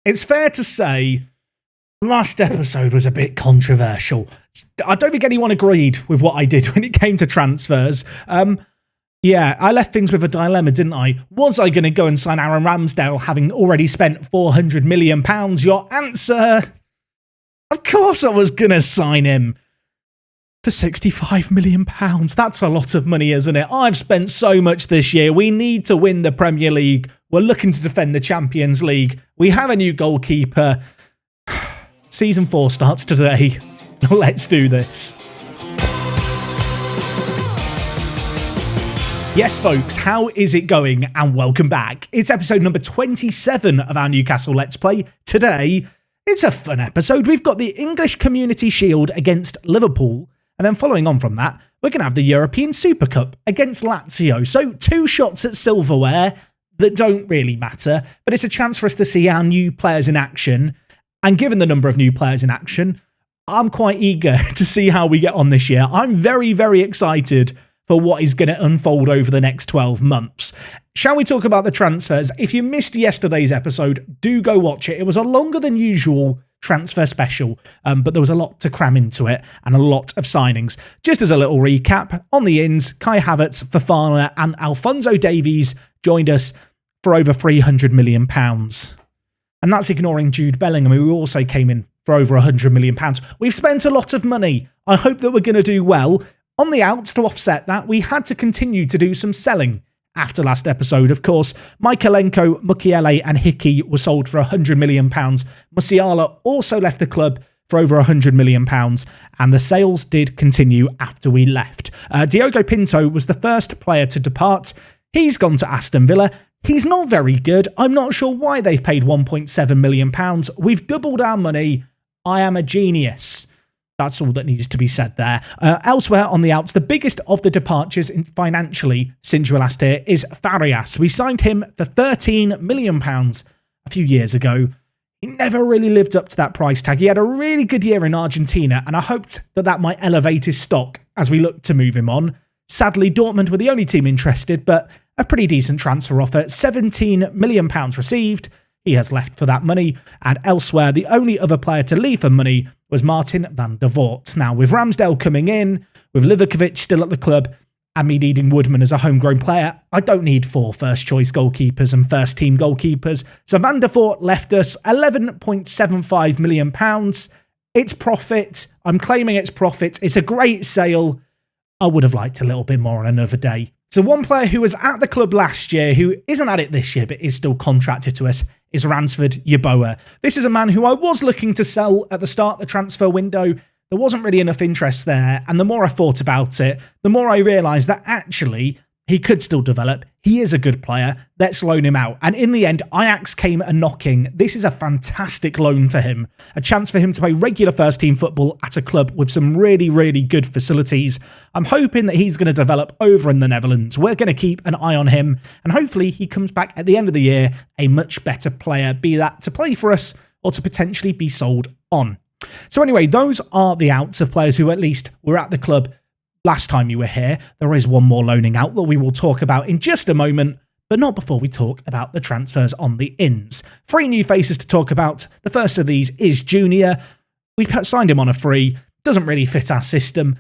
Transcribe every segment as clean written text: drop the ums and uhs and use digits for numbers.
It's fair to say last episode was a bit controversial. I don't think anyone agreed with what I did when it came to transfers. Yeah, I left things with a dilemma, didn't I? Was I going to go and sign Aaron Ramsdale having already spent £400 million? Your answer? Of course I was going to sign him for £65 million. That's a lot of money, isn't it? I've spent so much this year. We need to win the Premier League. We're looking to defend the Champions League. We have a new goalkeeper. Season 4 starts today. Let's do this. Yes, folks, how is it going? And welcome back. It's episode number 27 of our Newcastle Let's Play. Today, it's a fun episode. We've got the English Community Shield against Liverpool. And then following on from that, we're going to have the European Super Cup against Lazio. So 2 shots at silverware that don't really matter, but it's a chance for us to see our new players in action. And given the number of new players in action, I'm quite eager to see how we get on this year. I'm very, very excited for what is going to unfold over the next 12 months. Shall we talk about the transfers? If you missed yesterday's episode, do go watch it. It was a longer than usual transfer special, but there was a lot to cram into it and a lot of signings. Just as a little recap, on the ins, Kai Havertz, Fofana and Alphonso Davies joined us for over £300 million. And that's ignoring Jude Bellingham, who also came in for over £100 million. We've spent a lot of money. I hope that we're going to do well. On the outs, to offset that, we had to continue to do some selling. After last episode, of course, Mykolenko, Mukiele and Hickey were sold for £100 million. Musiala also left the club for over £100 million. And the sales did continue after we left. Diogo Pinto was the first player to depart. He's gone to Aston Villa. He's not very good. I'm not sure why they've paid £1.7 million. We've doubled our money. I am a genius. That's all that needs to be said there. Elsewhere on the outs, the biggest of the departures financially since you were last here is Farias. We signed him for £13 million a few years ago. He never really lived up to that price tag. He had a really good year in Argentina, and I hoped that that might elevate his stock as we look to move him on. Sadly, Dortmund were the only team interested, but a pretty decent transfer offer. £17 million received. He has left for that money. And elsewhere, the only other player to leave for money was Martin van der Voort. Now, with Ramsdale coming in, with Livakovic still at the club, and me needing Woodman as a homegrown player, I don't need 4 first-choice goalkeepers and first-team goalkeepers. So Van der Voort left us £11.75 million. It's profit. I'm claiming it's profit. It's a great sale. I would have liked a little bit more on another day. So one player who was at the club last year, who isn't at it this year, but is still contracted to us, is Ransford Yeboah. This is a man who I was looking to sell at the start of the transfer window. There wasn't really enough interest there. And the more I thought about it, the more I realised that actually he could still develop. He is a good player. Let's loan him out. And in the end, Ajax came a-knocking. This is a fantastic loan for him. A chance for him to play regular first-team football at a club with some really, really good facilities. I'm hoping that he's going to develop over in the Netherlands. We're going to keep an eye on him. And hopefully he comes back at the end of the year a much better player, be that to play for us or to potentially be sold on. So anyway, those are the outs of players who at least were at the club last time you were here. There is one more loaning out that we will talk about in just a moment, but not before we talk about the transfers on the ins. 3 new faces to talk about. The first of these is Junior. We've signed him on a free. Doesn't really fit our system.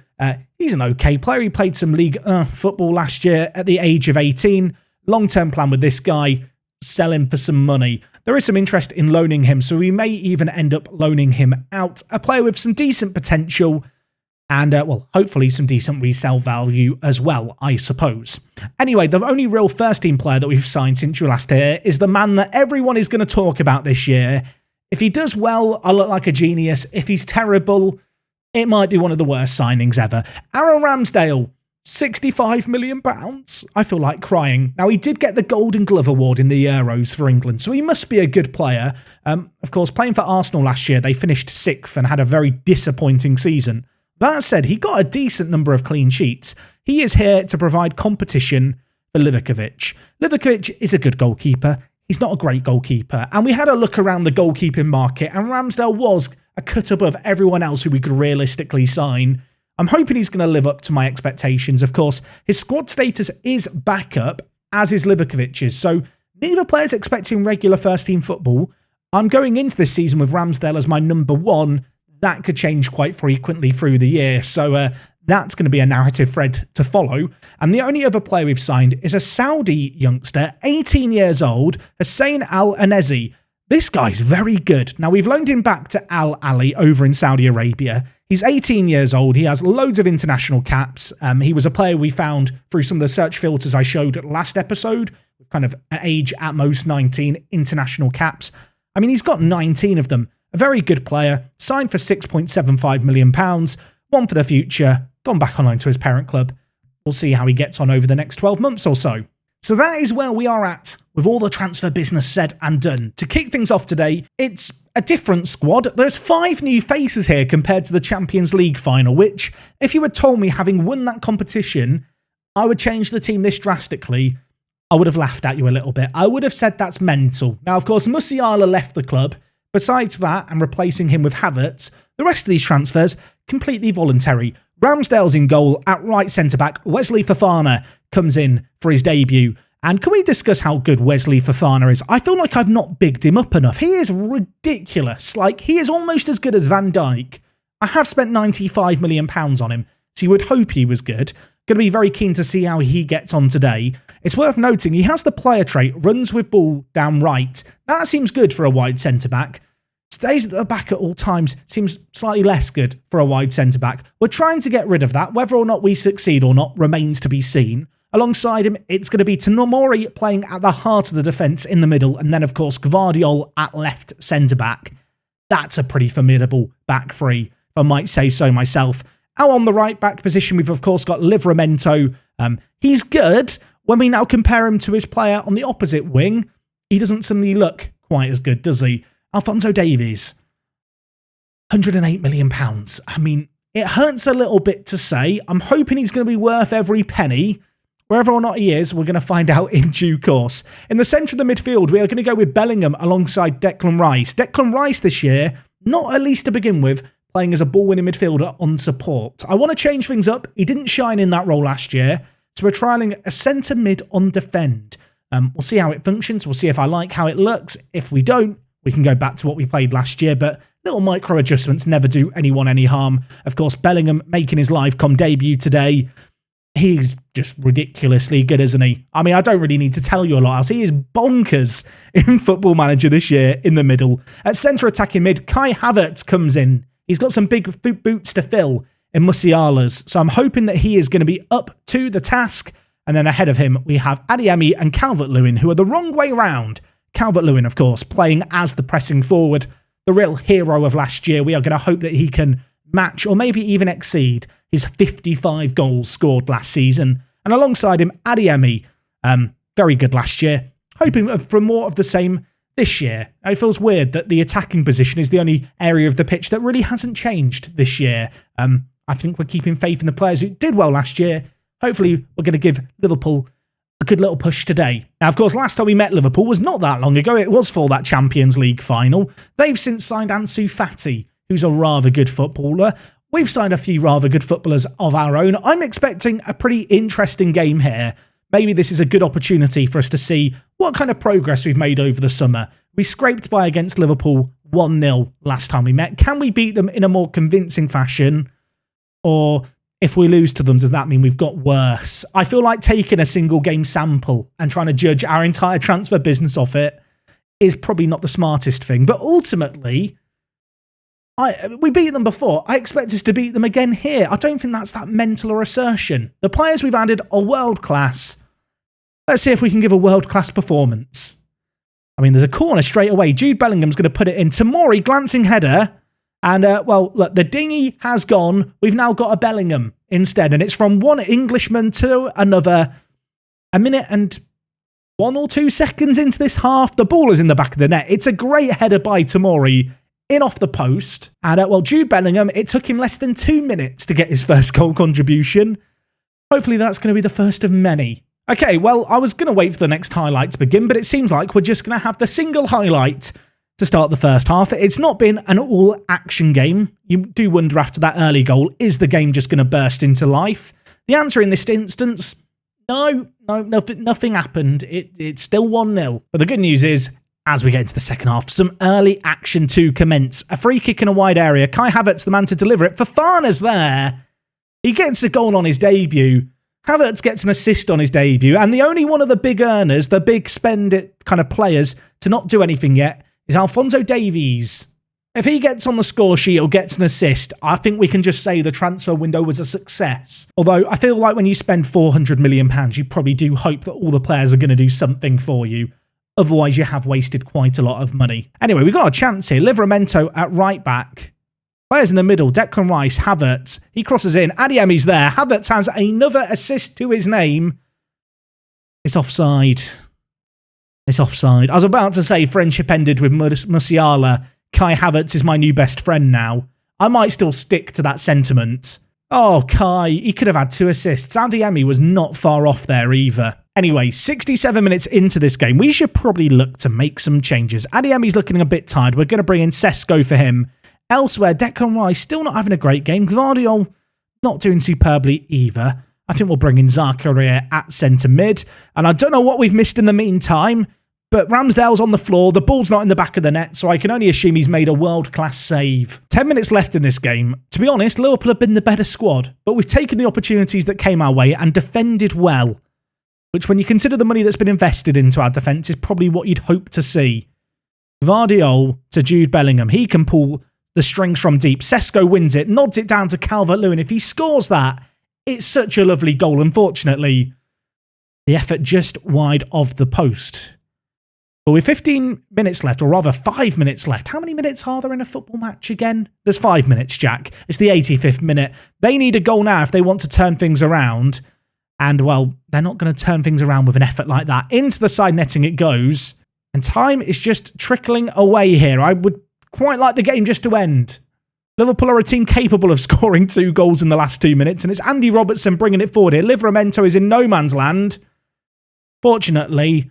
He's an okay player. He played some League football last year at the age of 18. Long-term plan with this guy, sell him for some money. There is some interest in loaning him, so we may even end up loaning him out. A player with some decent potential, and, well, hopefully some decent resale value as well, I suppose. Anyway, the only real first-team player that we've signed since you were last here is the man that everyone is going to talk about this year. If he does well, I look like a genius. If he's terrible, it might be one of the worst signings ever. Aaron Ramsdale, £65 million. I feel like crying. Now, he did get the Golden Glove Award in the Euros for England, so he must be a good player. Of course, playing for Arsenal last year, they finished 6th and had a very disappointing season. That said, he got a decent number of clean sheets. He is here to provide competition for Livakovic. Livakovic is a good goalkeeper. He's not a great goalkeeper. And we had a look around the goalkeeping market, and Ramsdale was a cut above everyone else who we could realistically sign. I'm hoping he's going to live up to my expectations. Of course, his squad status is backup, as is Livakovic's. So neither player's expecting regular first-team football. I'm going into this season with Ramsdale as my number 1. That could change quite frequently through the year. So that's going to be a narrative thread to follow. And the only other player we've signed is a Saudi youngster, 18 years old, Hussein Al-Anezi. This guy's very good. Now, we've loaned him back to Al Ali over in Saudi Arabia. He's 18 years old. He has loads of international caps. He was a player we found through some of the search filters I showed last episode, with kind of an age at most 19 international caps. I mean, he's got 19 of them. A very good player, signed for £6.75 million, one for the future, gone back on loan to his parent club. We'll see how he gets on over the next 12 months or so. So that is where we are at with all the transfer business said and done. To kick things off today, it's a different squad. There's 5 new faces here compared to the Champions League final, which, if you had told me having won that competition, I would change the team this drastically, I would have laughed at you a little bit. I would have said that's mental. Now, of course, Musiala left the club. Besides that, and replacing him with Havertz, the rest of these transfers, completely voluntary. Ramsdale's in goal. At right centre-back, Wesley Fofana comes in for his debut. And can we discuss how good Wesley Fofana is? I feel like I've not bigged him up enough. He is ridiculous. Like, he is almost as good as Van Dijk. I have spent £95 million on him, so you would hope he was good. Going to be very keen to see how he gets on today. It's worth noting he has the player trait, runs with ball down right. That seems good for a wide centre-back. Stays at the back at all times, seems slightly less good for a wide centre-back. We're trying to get rid of that. Whether or not we succeed or not remains to be seen. Alongside him, it's going to be Tomori playing at the heart of the defence in the middle, and then, of course, Gvardiol at left centre-back. That's a pretty formidable back three, if I might say so myself. Out on the right-back position, we've, of course, got Livramento. He's good. When we now compare him to his player on the opposite wing, he doesn't suddenly look quite as good, does he? Alphonso Davies, £108 million. I mean, it hurts a little bit to say. I'm hoping he's going to be worth every penny. Wherever or not he is, we're going to find out in due course. In the centre of the midfield, we are going to go with Bellingham alongside Declan Rice. Declan Rice this year, not at least to begin with, playing as a ball-winning midfielder on support. I want to change things up. He didn't shine in that role last year, so we're trialling a centre mid on defend. We'll see how it functions. We'll see if I like how it looks. If we don't, we can go back to what we played last year, but little micro adjustments never do anyone any harm. Of course, Bellingham making his live-com debut today. He's just ridiculously good, isn't he? I mean, I don't really need to tell you a lot else. He is bonkers in Football Manager this year in the middle. At centre attacking mid, Kai Havertz comes in. He's got some big boots to fill in Musiala's, so I'm hoping that he is going to be up to the task. And then ahead of him, we have Adeyemi and Calvert-Lewin, who are the wrong way round. Calvert-Lewin, of course, playing as the pressing forward, the real hero of last year. We are going to hope that he can match or maybe even exceed his 55 goals scored last season. And alongside him, Adeyemi, very good last year. Hoping for more of the same this year. Now, it feels weird that the attacking position is the only area of the pitch that really hasn't changed this year. I think we're keeping faith in the players who did well last year. Hopefully, we're going to give Liverpool a good little push today. Now, of course, last time we met Liverpool was not that long ago. It was for that Champions League final. They've since signed Ansu Fati, who's a rather good footballer. We've signed a few rather good footballers of our own. I'm expecting a pretty interesting game here. Maybe this is a good opportunity for us to see what kind of progress we've made over the summer. We scraped by against Liverpool 1-0 last time we met. Can we beat them in a more convincing fashion? Or if we lose to them, does that mean we've got worse? I feel like taking a single game sample and trying to judge our entire transfer business off it is probably not the smartest thing. But ultimately, we beat them before. I expect us to beat them again here. I don't think that's that mental or assertion. The players we've added are world class. Let's see if we can give a world class performance. I mean, there's a corner straight away. Jude Bellingham's going to put it in. Tomori, glancing header. And, well, look, the dinghy has gone. We've now got a Bellingham instead. And it's from one Englishman to another. A minute and 1 or 2 seconds into this half. The ball is in the back of the net. It's a great header by Tomori in off the post. And, well, Jude Bellingham, it took him less than 2 minutes to get his first goal contribution. Hopefully that's going to be the first of many. Okay, well, I was going to wait for the next highlight to begin, but it seems like we're just going to have the single highlight to start the first half. It's not been an all-action game. You do wonder after that early goal, is the game just going to burst into life? The answer in this instance, no, nothing happened. It's still 1-0. But the good news is, As we get into the second half, some early action to commence. A free kick in a wide area. Kai Havertz, the man to deliver it. Fofana's there. He gets a goal on his debut. Havertz gets an assist on his debut. And the only one of the big earners, the big spend it kind of players to not do anything yet, is Alphonso Davies. If he gets on the score sheet or gets an assist, I think we can just say the transfer window was a success. Although I feel like when you spend £400 million, you probably do hope that all the players are going to do something for you. Otherwise, you have wasted quite a lot of money. Anyway, we've got a chance here. Livramento at right back. Players in the middle. Declan Rice, Havertz. He crosses in. Adeyemi's there. Havertz has another assist to his name. It's offside. It's offside. I was about to say friendship ended with Musiala. Kai Havertz is my new best friend now. I might still stick to that sentiment. Oh, Kai, he could have had 2 assists. Adeyemi was not far off there either. Anyway, 67 minutes into this game, we should probably look to make some changes. Adeyemi's looking a bit tired. We're going to bring in Sesko for him. Elsewhere, Declan Rice still not having a great game. Gvardiol not doing superbly either. I think we'll bring in Zakaria at centre mid. And I don't know what we've missed in the meantime, but Ramsdale's on the floor. The ball's not in the back of the net, so I can only assume he's made a world-class save. 10 minutes left in this game. To be honest, Liverpool have been the better squad, but we've taken the opportunities that came our way and defended well, which when you consider the money that's been invested into our defence is probably what you'd hope to see. Gvardiol to Jude Bellingham. He can pull the strings from deep. Sesko wins it, nods it down to Calvert-Lewin. If he scores that, it's such a lovely goal. Unfortunately, the effort just wide of the post. But with 15 minutes left, or rather 5 minutes left. How many minutes are there in a football match again? There's 5 minutes, Jack. It's the 85th minute. They need a goal now if they want to turn things around. And, well, they're not going to turn things around with an effort like that. Into the side netting it goes. And time is just trickling away here. I would quite like the game just to end. Liverpool are a team capable of scoring 2 goals in the last 2 minutes. And it's Andy Robertson bringing it forward here. Livramento is in no man's land. Fortunately,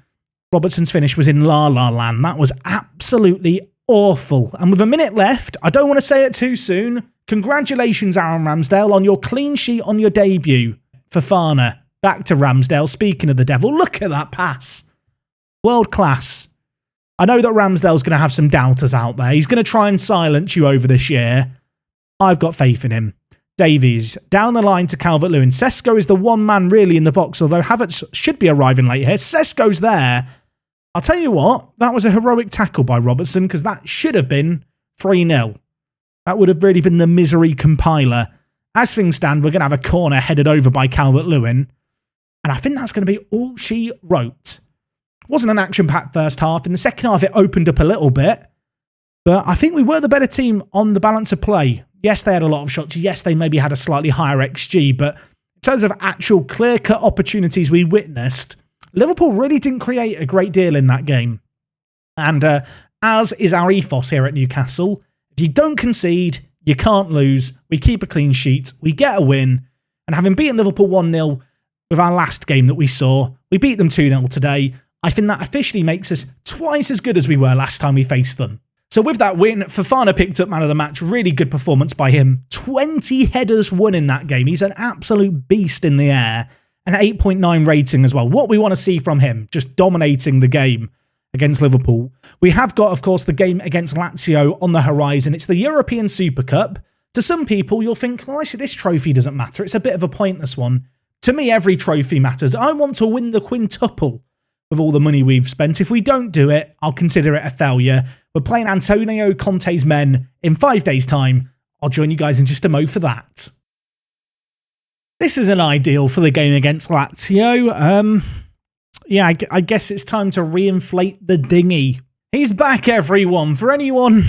Robertson's finish was in la-la land. That was absolutely awful. And with a minute left, I don't want to say it too soon. Congratulations, Aaron Ramsdale, on your clean sheet on your debut. Fofana, back to Ramsdale. Speaking of the devil, look at that pass. World class. I know that Ramsdale's going to have some doubters out there. He's going to try and silence you over this year. I've got faith in him. Davies, down the line to Calvert-Lewin. Sesko is the one man really in the box, although Havertz should be arriving late here. Sesko's there. I'll tell you what, that was a heroic tackle by Robertson because that should have been 3-0. That would have really been the misery compiler. As things stand, we're going to have a corner headed over by Calvert-Lewin. And I think that's going to be all she wrote. Wasn't an action-packed first half. In the second half, it opened up a little bit. But I think we were the better team on the balance of play. Yes, they had a lot of shots. Yes, they maybe had a slightly higher XG. But in terms of actual clear-cut opportunities we witnessed, Liverpool really didn't create a great deal in that game. And as is our ethos here at Newcastle, if you don't concede, you can't lose. We keep a clean sheet. We get a win. And having beaten Liverpool 1-0 with our last game that we saw, we beat them 2-0 today. I think that officially makes us twice as good as we were last time we faced them. So with that win, Fofana picked up man of the match. Really good performance by him. 20 headers won in that game. He's an absolute beast in the air. An 8.9 rating as well. What we want to see from him, just dominating the game against Liverpool. We have got, of course, the game against Lazio on the horizon. It's the European Super Cup. To some people, you'll think, well, I see this trophy doesn't matter. It's a bit of a pointless one. To me, every trophy matters. I want to win the quintuple with all the money we've spent. If we don't do it, I'll consider it a failure. We're playing Antonio Conte's men in 5 days' time. I'll join you guys in just a mo for that. This isn't ideal for the game against Lazio. Yeah, I guess it's time to reinflate the dinghy. He's back, everyone. For anyone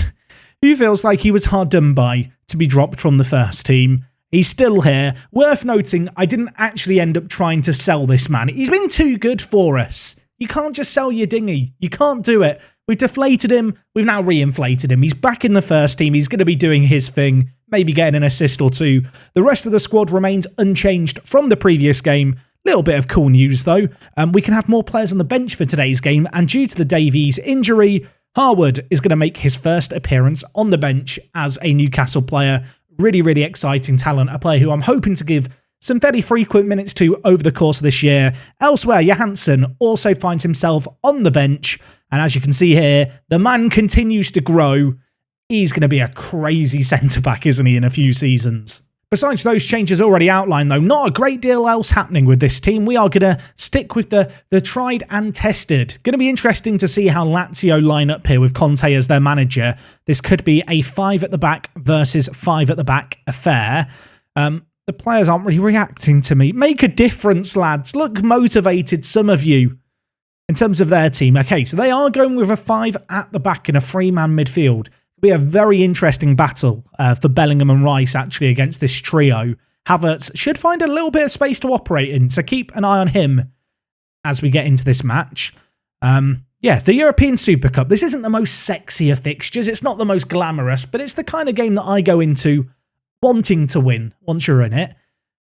who feels like he was hard done by to be dropped from the first team, he's still here. Worth noting, I didn't actually end up trying to sell this man. He's been too good for us. You can't just sell your dinghy. You can't do it. We've deflated him. We've now reinflated him. He's back in the first team. He's going to be doing his thing, maybe getting an assist or two. The rest of the squad remains unchanged from the previous game. Little bit of cool news, though. We can have more players on the bench for today's game, and due to the Davies injury, Harwood is going to make his first appearance on the bench as a Newcastle player. Really, really exciting talent. A player who I'm hoping to give some fairly frequent minutes to over the course of this year. Elsewhere, Johansson also finds himself on the bench, And as you can see here, the man continues to grow. He's going to be a crazy centre-back, isn't he, in a few seasons? Besides those changes already outlined, though, not a great deal else happening with this team. We are going to stick with the tried and tested. Going to be interesting to see how Lazio line up here with Conte as their manager. This could be a 5 at the back versus 5 at the back affair. The players aren't really reacting to me. Make a difference, lads. Look motivated, some of you, in terms of their team. Okay, so they are going with a 5 at the back in a 3-man midfield. Be a very interesting battle for Bellingham and Rice actually against this trio. Havertz should find a little bit of space to operate in, so keep an eye on him as we get into this match. Yeah, the European Super Cup. This isn't the most sexy of fixtures. It's not the most glamorous, but it's the kind of game that I go into wanting to win once you're in it.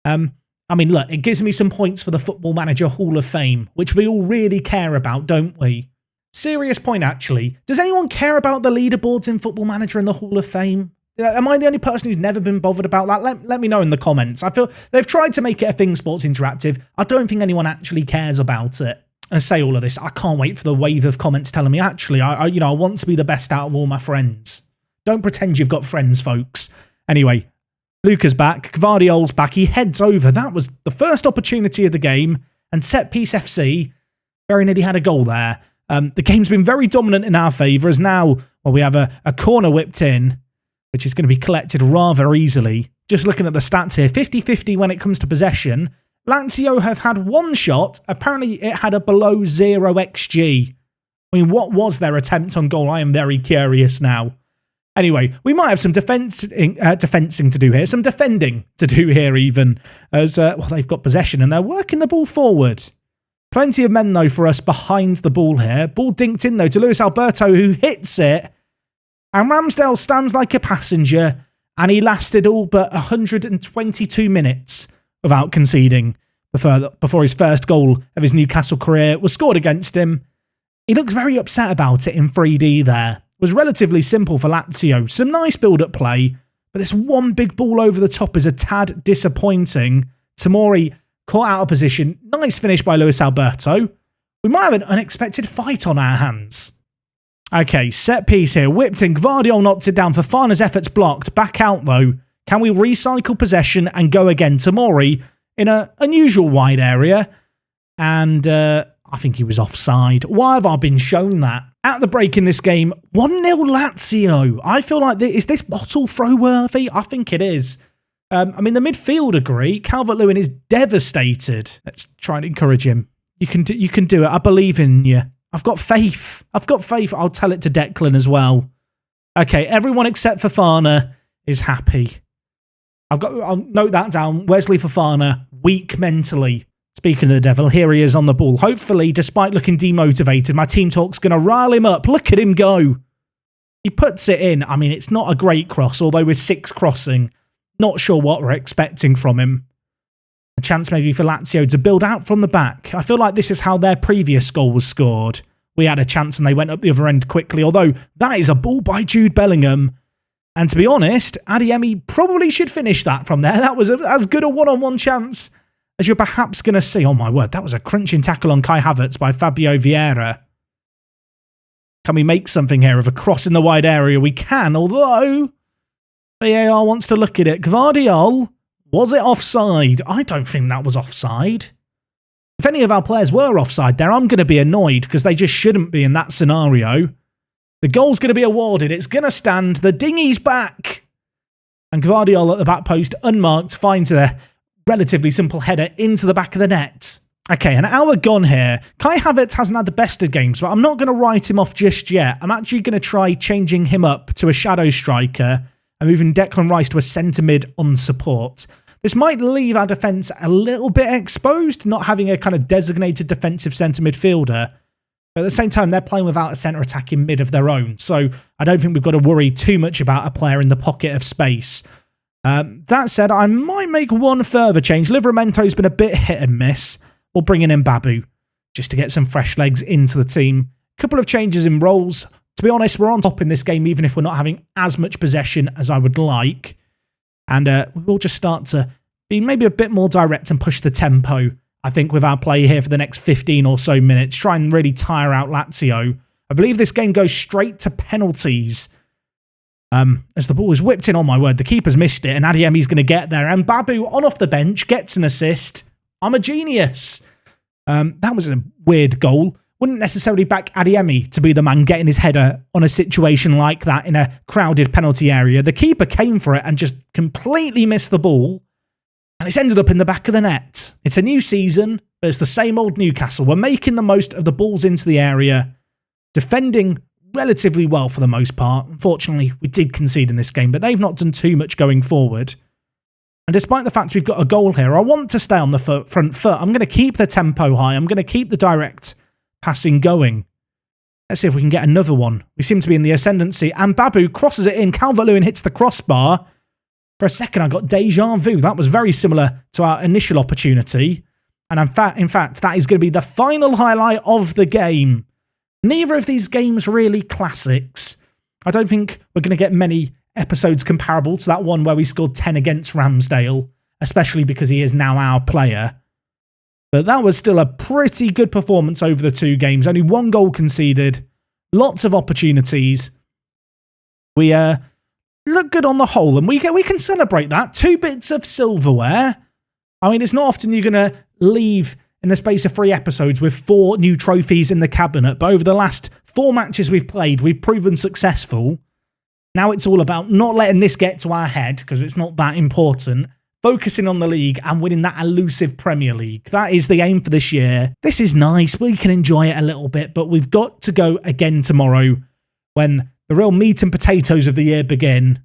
I mean, look, it gives me some points for the Football Manager Hall of Fame, which we all really care about, don't we? Serious point, actually. Does anyone care about the leaderboards in Football Manager in the Hall of Fame? Am I the only person who's never been bothered about that? Let me know in the comments. I feel they've tried to make it a thing sports interactive. I don't think anyone actually cares about it. I say all of this. I can't wait for the wave of comments telling me, actually, I want to be the best out of all my friends. Don't pretend you've got friends, folks. Anyway, Luca's back. Gvardiol's back. He heads over. That was the first opportunity of the game. And Set Piece FC very nearly had a goal there. The game's been very dominant in our favour as now, well, we have a corner whipped in, which is going to be collected rather easily. Just looking at the stats here, 50-50 when it comes to possession. Lazio have had one shot. Apparently it had a below 0 XG. I mean, what was their attempt on goal? I am very curious now. Anyway, we might have some defending to do here, some defending to do here even, as well, they've got possession and they're working the ball forward. Plenty of men, though, for us behind the ball here. Ball dinked in, though, to Luis Alberto, who hits it. And Ramsdale stands like a passenger, and he lasted all but 122 minutes without conceding before his first goal of his Newcastle career was scored against him. He looked very upset about it in 3D there. It was relatively simple for Lazio. Some nice build-up play, but this one big ball over the top is a tad disappointing. Tomori caught out of position. Nice finish by Luis Alberto. We might have an unexpected fight on our hands. Okay, set piece here. Whipped in. Gvardiol knocked it down. Fofana's efforts blocked. Back out, though. Can we recycle possession and go again? Tomori in an unusual wide area. And I think he was offside. Why have I been shown that? At the break in this game, 1-0 Lazio. I feel like, is this bottle throw worthy? I think it is. I mean, the midfield agree. Calvert-Lewin is devastated. Let's try and encourage him. You can do it. I believe in you. I've got faith. I'll tell it to Declan as well. Okay, everyone except Fofana is happy. I'll note that down. Wesley Fofana, weak mentally. Speaking of the devil, here he is on the ball. Hopefully, despite looking demotivated, my team talk's going to rile him up. Look at him go. He puts it in. I mean, it's not a great cross, although with 6 crossing, not sure what we're expecting from him. A chance maybe for Lazio to build out from the back. I feel like this is how their previous goal was scored. We had a chance and they went up the other end quickly, although that is a ball by Jude Bellingham. And to be honest, Adeyemi probably should finish that from there. That was as good a one-on-one chance as you're perhaps going to see. Oh my word, that was a crunching tackle on Kai Havertz by Fabio Vieira. Can we make something here of a cross in the wide area? We can, although VAR wants to look at it. Gvardiol, was it offside? I don't think that was offside. If any of our players were offside there, I'm going to be annoyed because they just shouldn't be in that scenario. The goal's going to be awarded. It's going to stand. The dinghy's back. And Gvardiol at the back post, unmarked, finds a relatively simple header into the back of the net. Okay, an hour gone here. Kai Havertz hasn't had the best of games, but I'm not going to write him off just yet. I'm actually going to try changing him up to a shadow striker and moving Declan Rice to a centre mid on support. This might leave our defence a little bit exposed, not having a kind of designated defensive centre midfielder. But at the same time, they're playing without a centre attacking mid of their own. So I don't think we've got to worry too much about a player in the pocket of space. That said, I might make one further change. Livramento's been a bit hit and miss. We'll bring in Mbabu just to get some fresh legs into the team. Couple of changes in roles. To be honest, we're on top in this game, even if we're not having as much possession as I would like. And we'll just start to be maybe a bit more direct and push the tempo, I think, with our play here for the next 15 or so minutes. Try and really tire out Lazio. I believe this game goes straight to penalties. As the ball is whipped in, oh my word, the keeper's missed it, and Adeyemi's going to get there, and Babu, on off the bench, gets an assist. I'm a genius. That was a weird goal. Wouldn't necessarily back Adeyemi to be the man getting his header on a situation like that in a crowded penalty area. The keeper came for it and just completely missed the ball, and it's ended up in the back of the net. It's a new season, but it's the same old Newcastle. We're making the most of the balls into the area, defending relatively well for the most part. Unfortunately, we did concede in this game, but they've not done too much going forward. And despite the fact we've got a goal here, I want to stay on the front foot. I'm going to keep the tempo high. I'm going to keep the direct passing going. Let's see if we can get another one. We seem to be in the ascendancy, and Babu crosses it in. Calvert-Lewin hits the crossbar. For a second, I got deja vu. That was very similar to our initial opportunity. And in fact, that is going to be the final highlight of the game. Neither of these games really classics. I don't think we're going to get many episodes comparable to that one where we scored 10 against Ramsdale, especially because he is now our player. But that was still a pretty good performance over the two games. Only one goal conceded, lots of opportunities. We look good on the whole, and we can celebrate that. 2 bits of silverware. I mean, it's not often you're going to leave in the space of 3 episodes with 4 new trophies in the cabinet, but over the last 4 matches we've played, we've proven successful. Now it's all about not letting this get to our head, because it's not that important, focusing on the league and winning that elusive Premier League. That is the aim for this year. This is nice, we can enjoy it a little bit, but we've got to go again tomorrow when the real meat and potatoes of the year begin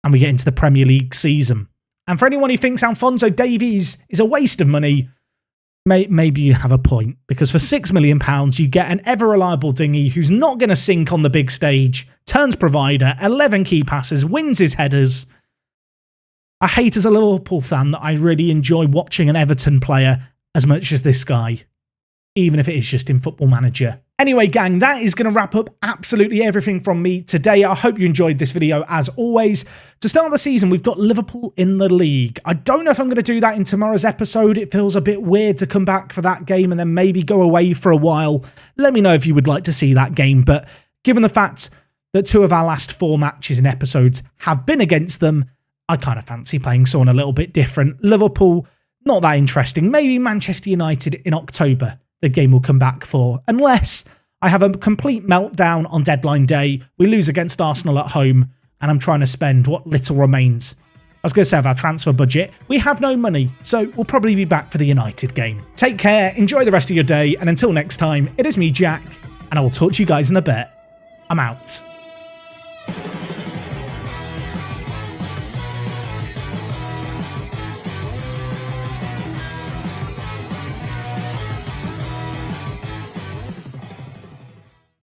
and we get into the Premier League season. And for anyone who thinks Alphonso Davies is a waste of money, maybe you have a point, because for £6 million, you get an ever-reliable dinghy who's not going to sink on the big stage, turns provider, 11 key passes, wins his headers. I hate as a Liverpool fan that I really enjoy watching an Everton player as much as this guy, even if it is just in Football Manager. Anyway, gang, that is going to wrap up absolutely everything from me today. I hope you enjoyed this video as always. To start the season, we've got Liverpool in the league. I don't know if I'm going to do that in tomorrow's episode. It feels a bit weird to come back for that game and then maybe go away for a while. Let me know if you would like to see that game. But given the fact that 2 of our last 4 matches and episodes have been against them, I kind of fancy playing someone a little bit different. Liverpool, not that interesting. Maybe Manchester United in October, the game will come back for, unless I have a complete meltdown on deadline day, we lose against Arsenal at home, and I'm trying to spend what little remains. I was going to say of our transfer budget, we have no money, so we'll probably be back for the United game. Take care, enjoy the rest of your day, and until next time, it is me, Jack, and I will talk to you guys in a bit. I'm out.